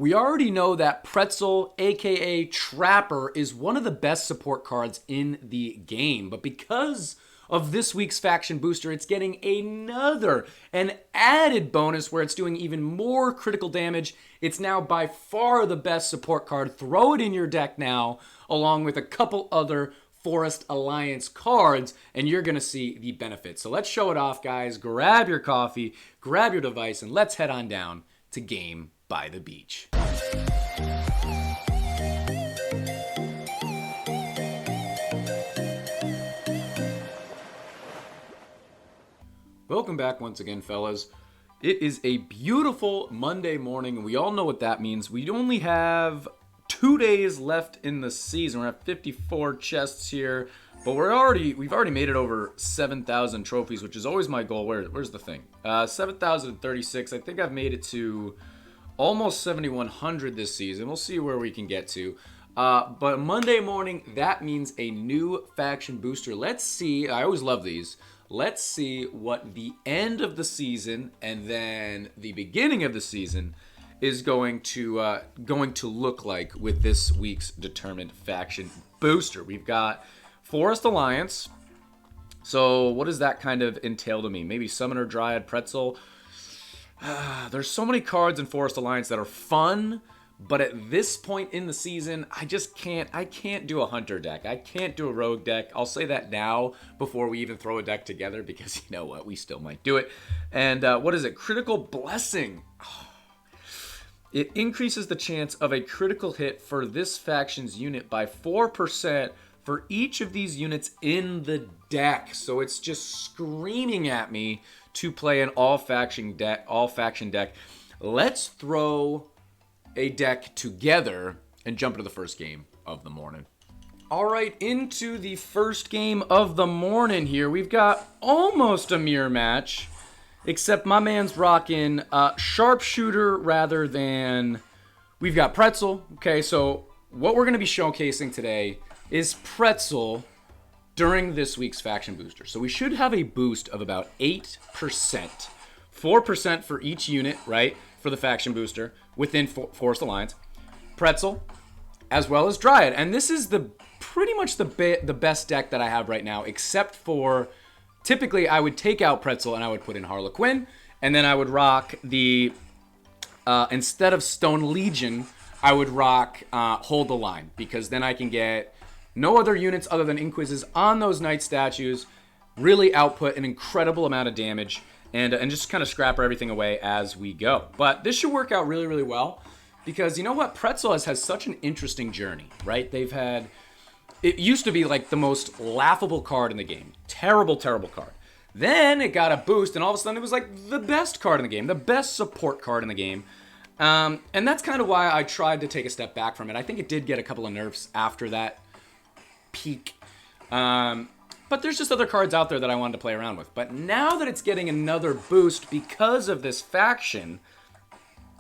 We already know that Pretzel, aka Trapper, is one of the best support cards in the game. But because of this week's faction booster, it's getting an added bonus where it's doing even more critical damage. It's now by far the best support card. Throw it in your deck now, along with a couple other Forest Alliance cards, and you're going to see the benefits. So let's show it off, guys. Grab your coffee, grab your device, and let's head on down to Game by the Beach. Welcome back once again, fellas. It is a beautiful Monday morning, and we all know what that means. We only have 2 days left in the season. We're at 54 chests here, but we've already made it over 7,000 trophies, which is always my goal. Where's the thing? 7,036. I think I've made it to almost 7,100 this season. We'll see where we can get to. But Monday morning, that means a new faction booster. Let's see. I always love these. Let's see what the end of the season and then the beginning of the season is going to look like with this week's determined faction booster. We've got Forest Alliance. So what does that kind of entail to me? Maybe Summoner, Dryad, Pretzel. There's so many cards in Forest Alliance that are fun, but at this point in the season, I can't do a Hunter deck. I can't do a Rogue deck. I'll say that now before we even throw a deck together, because you know what? We still might do it. And what is it? Critical Blessing. It increases the chance of a critical hit for this faction's unit by 4% for each of these units in the deck. So it's just screaming at me to play an all-faction deck. Let's throw a deck together and jump into the first game of the morning. All right, into the first game of the morning here. We've got almost a mirror match, except my man's rocking Sharpshooter rather than... We've got Pretzel. Okay, so what we're going to be showcasing today is Pretzel during this week's faction booster. So we should have a boost of about 8%. 4% for each unit, right, for the faction booster within Forest Alliance. Pretzel, as well as Dryad. And this is pretty much the best deck that I have right now, except for... Typically, I would take out Pretzel and I would put in Harlequin, and then I would rock the... instead of Stone Legion, I would rock Hold the Line, because then I can get no other units other than Inquises on those Knight statues, really output an incredible amount of damage, and just kind of scrapper everything away as we go. But this should work out really, really well, because you know what? Pretzel has such an interesting journey, right? They've had... It used to be like the most laughable card in the game. Terrible, terrible card. Then it got a boost, and all of a sudden it was like the best card in the game, the best support card in the game. And that's kind of why I tried to take a step back from it. I think it did get a couple of nerfs after that peak. But there's just other cards out there that I wanted to play around with. But now that it's getting another boost because of this faction,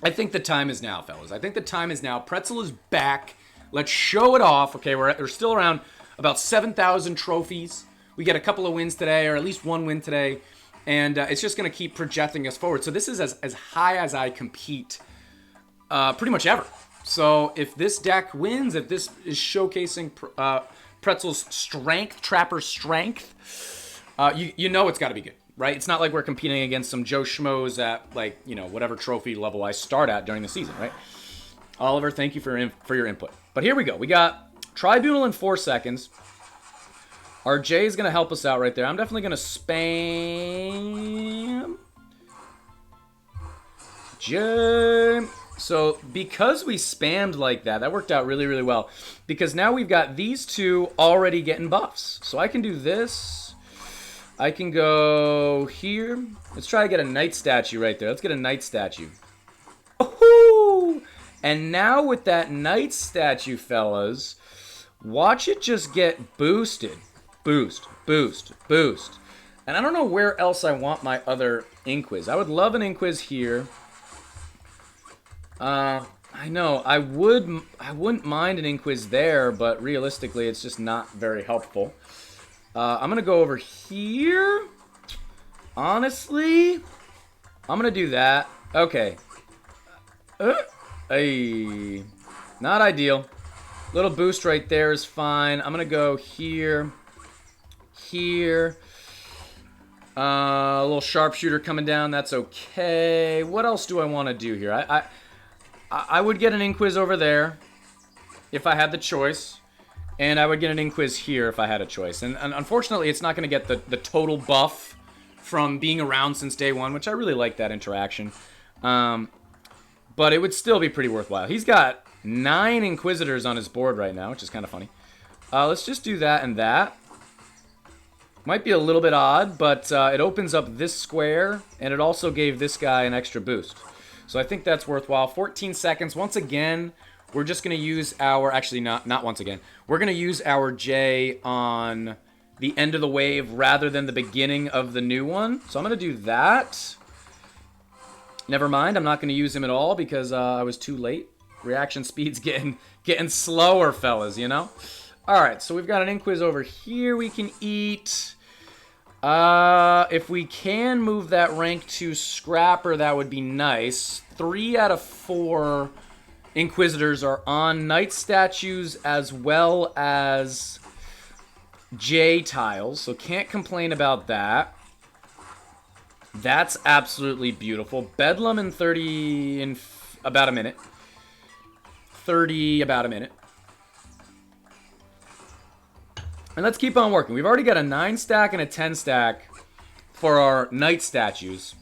I think the time is now, fellas. I think the time is now. Pretzel is back. Let's show it off. Okay, we're still around about 7,000 trophies. We get a couple of wins today, or at least one win today. And it's just going to keep projecting us forward. So this is as high as I compete pretty much ever. So if this deck wins, if this is showcasing Pretzel's strength, Trapper's strength, you know it's got to be good, right? It's not like we're competing against some Joe Schmoes at, like, you know, whatever trophy level I start at during the season, right? Oliver, thank you for your input. But here we go. We got Tribunal in 4 seconds. RJ is going to help us out right there. I'm definitely going to spam. So because we spammed like that, that worked out really, really well. Because now we've got these two already getting buffs. So I can do this. I can go here. Let's try to get a Knight statue right there. Let's get a Knight statue. Oh-hoo! And now with that Knight statue, fellas, watch it just get boosted. Boost, boost, boost. And I don't know where else I want my other Inquis. I would love an Inquis here. I know, I wouldn't mind an Inquis there, but realistically, it's just not very helpful. I'm going to go over here. Honestly, I'm going to do that. Okay. Hey, not ideal. Little boost right there is fine. I'm gonna go here, here. A little sharpshooter coming down. That's okay. What else do I want to do here? I would get an Inquis over there if I had the choice, and I would get an Inquis here if I had a choice. And unfortunately, it's not going to get the total buff from being around since day one, which I really like that interaction. But it would still be pretty worthwhile. He's got 9 Inquisitors on his board right now, which is kind of funny. Let's just do that and that. Might be a little bit odd, but it opens up this square, and it also gave this guy an extra boost. So I think that's worthwhile. 14 seconds. Once again, we're just going to use our... Actually, not once again. We're going to use our J on the end of the wave rather than the beginning of the new one. So I'm going to do that. Never mind. I'm not going to use him at all because I was too late. Reaction speed's getting slower, fellas, you know? All right, so we've got an Inquis over here we can eat. If we can move that rank to Scrapper, that would be nice. 3 out of 4 Inquisitors are on Knight statues as well as J tiles, so can't complain about that. That's absolutely beautiful. Bedlam in 30 in about a minute. 30 about a minute. And let's keep on working. We've already got a 9 stack and a 10 stack for our Knight statues,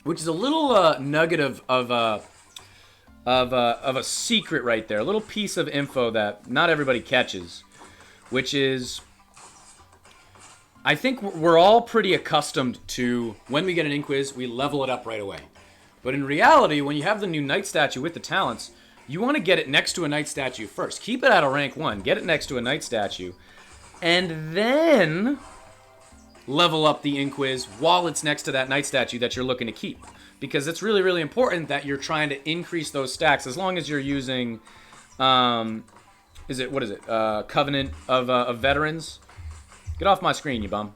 which is a little nugget of a secret right there. A little piece of info that not everybody catches, which is, I think we're all pretty accustomed to when we get an Inquis, we level it up right away. But in reality, when you have the new Knight statue with the talents, you want to get it next to a Knight statue first. Keep it at a rank 1. Get it next to a Knight statue. And then level up the Inquis while it's next to that Knight statue that you're looking to keep. Because it's really, really important that you're trying to increase those stacks as long as you're using, Covenant of Veterans? Get off my screen, you bum.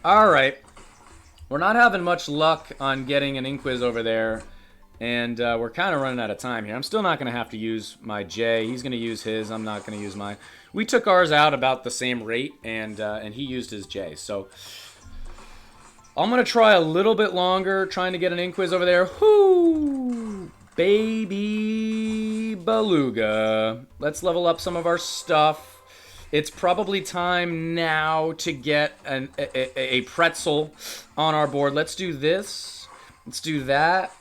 Alright. We're not having much luck on getting an Inquis over there. And we're kind of running out of time here. I'm still not going to have to use my J. He's going to use his. I'm not going to use mine. We took ours out about the same rate, and he used his J. So I'm going to try a little bit longer, trying to get an Inquis over there. Whoo! Baby Beluga. Let's level up some of our stuff. It's probably time now to get a pretzel on our board. Let's do this. Let's do that.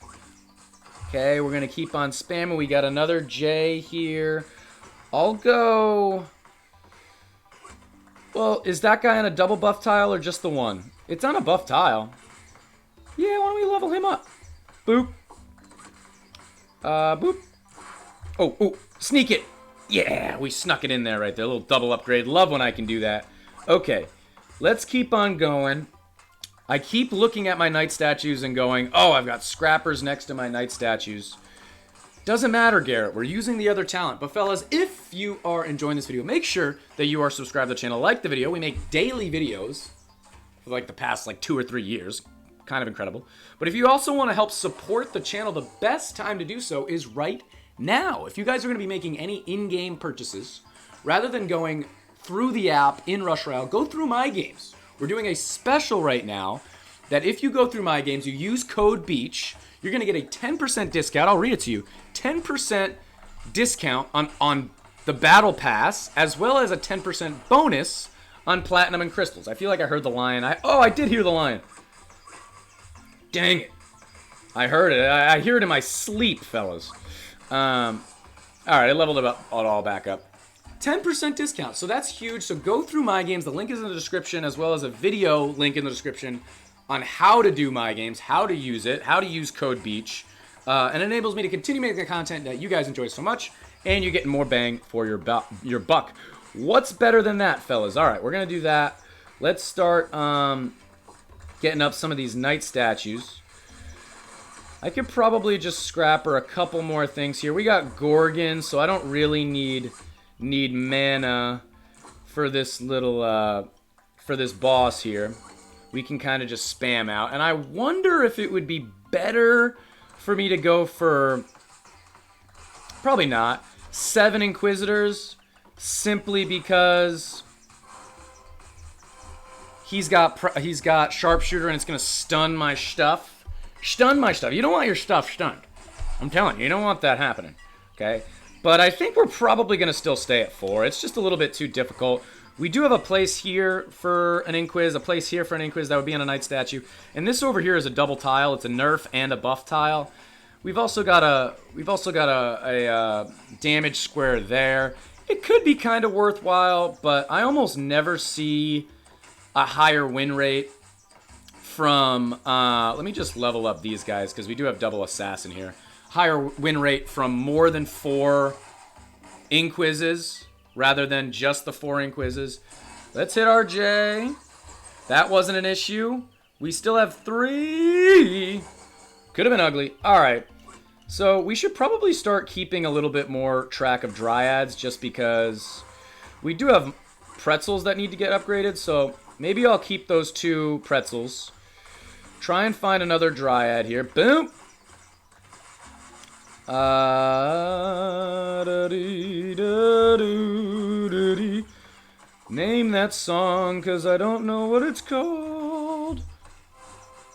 Okay, we're going to keep on spamming. We got another J here. I'll go... Well, is that guy on a double buff tile or just the one? It's on a buff tile. Yeah, why don't we level him up? Boop. Boop. Oh, sneak it. Yeah, we snuck it in there right there. A little double upgrade. Love when I can do that. Okay, let's keep on going. I keep looking at my Knight statues and going, oh, I've got Scrappers next to my Knight statues. Doesn't matter, Garrett. We're using the other talent. But fellas, if you are enjoying this video, make sure that you are subscribed to the channel. Like the video. We make daily videos for like the past 2 or 3 years. Kind of incredible. But if you also want to help support the channel, the best time to do so is right now. If you guys are going to be making any in-game purchases, rather than going through the app in Rush Royale, go through My Games. We're doing a special right now that if you go through My Games, you use code BEACH, you're going to get a 10% discount. I'll read it to you. 10% discount on the Battle Pass, as well as a 10% bonus on Platinum and Crystals. I feel like I heard the lion. I did hear the lion. Dang it. I heard it. I hear it in my sleep, fellas. Alright, I leveled it all back up. 10% discount, so that's huge. So go through My Games. The link is in the description, as well as a video link in the description on how to do My Games, how to use it, how to use code BEACH. And it enables me to continue making the content that you guys enjoy so much, and you're getting more bang for your buck. What's better than that, fellas? All right, we're going to do that. Let's start getting up some of these Knight statues. I could probably just scrapper a couple more things here. We got Gorgon, so I don't really need mana for this little for this boss here. We can kind of just spam out, and I wonder if it would be better for me to go for Probably not. 7 Inquisitors, simply because he's got Sharpshooter and it's going to stun my stuff. Stun my stuff. You don't want your stuff stunned. I'm telling you, you don't want that happening. Okay? But I think we're probably going to still stay at 4. It's just a little bit too difficult. We do have a place here for an Inquis, a place here for an Inquis that would be on a Knight statue. And this over here is a double tile. It's a nerf and a buff tile. We've also got a damage square there. It could be kind of worthwhile, but I almost never see a higher win rate from, let me just level up these guys because we do have double assassin here. Higher win rate from more than 4 Inquises rather than just the 4 Inquises. Let's hit RJ. That wasn't an issue. We still have 3. Could have been ugly. All right. So we should probably start keeping a little bit more track of Dryads just because we do have pretzels that need to get upgraded. So maybe I'll keep those 2 pretzels. Try and find another Dryad here. Boom. Name that song because I don't know what it's called.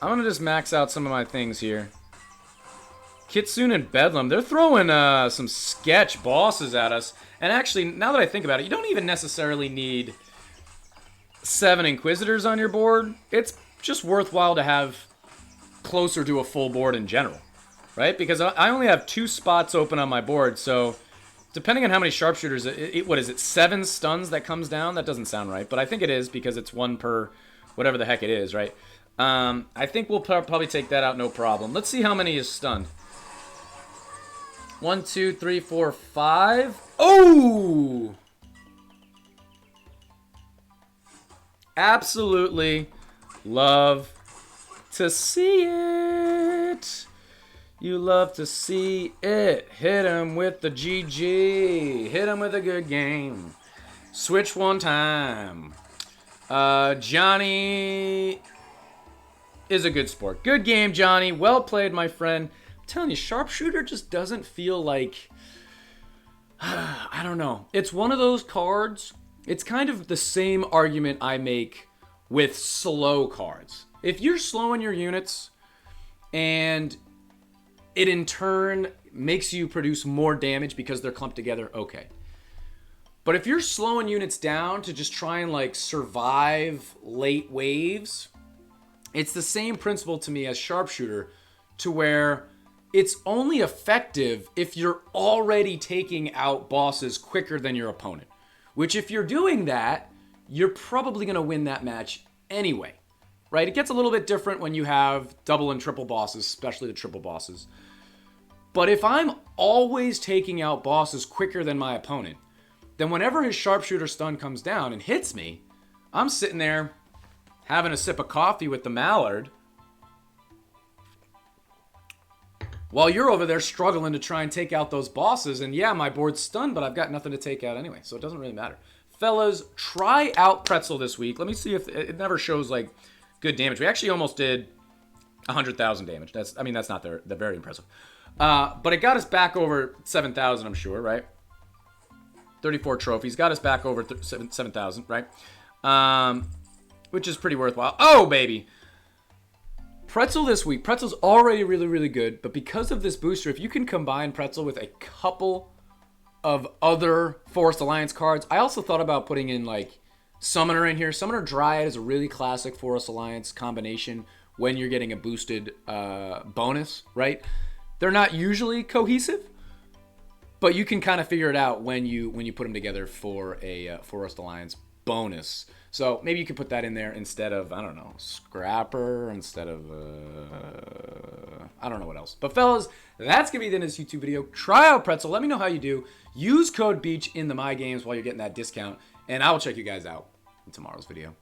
I'm going to just max out some of my things here. Kitsune and Bedlam, they're throwing some sketch bosses at us. And actually, now that I think about it, you don't even necessarily need 7 Inquisitors on your board. It's just worthwhile to have closer to a full board in general, right? Because I only have 2 spots open on my board, so depending on how many sharpshooters, what is it, 7 stuns that comes down? That doesn't sound right, but I think it is because it's 1 per whatever the heck it is, right? I think we'll probably take that out, no problem. Let's see how many is stunned. 1, 2, 3, 4, 5. Oh! Absolutely love to see it. You love to see it. Hit him with the GG. Hit him with a good game. Switch one time. Johnny is a good sport. Good game, Johnny. Well played, my friend. I'm telling you, Sharpshooter just doesn't feel like... I don't know. It's one of those cards. It's kind of the same argument I make with slow cards. If you're slowing your units and it in turn makes you produce more damage because they're clumped together, okay. But if you're slowing units down to just try and like survive late waves, it's the same principle to me as Sharpshooter, to where it's only effective if you're already taking out bosses quicker than your opponent. Which if you're doing that, you're probably going to win that match anyway. Right? It gets a little bit different when you have double and triple bosses, especially the triple bosses. But if I'm always taking out bosses quicker than my opponent, then whenever his Sharpshooter stun comes down and hits me, I'm sitting there having a sip of coffee with the Mallard while you're over there struggling to try and take out those bosses. And yeah, my board's stunned, but I've got nothing to take out anyway, so it doesn't really matter. Fellas, try out Pretzel this week. Let me see if it never shows like good damage. We actually almost did 100,000 damage. That's not they're very impressive. But it got us back over 7,000, I'm sure, right? 34 trophies. Got us back over 7,000, right? Which is pretty worthwhile. Oh, baby. Pretzel this week. Pretzel's already really, really good. But because of this booster, if you can combine Pretzel with a couple of other Forest Alliance cards, I also thought about putting in, like, Summoner in here. Summoner Dryad is a really classic Forest Alliance combination when you're getting a boosted bonus, right? They're not usually cohesive, but you can kind of figure it out when you put them together for a Forest Alliance bonus. So maybe you could put that in there instead of, I don't know, Scrapper, instead of, I don't know what else. But fellas, that's going to be the end of this YouTube video. Try out Pretzel. Let me know how you do. Use code BEACH in the My Games while you're getting that discount. And I will check you guys out in tomorrow's video.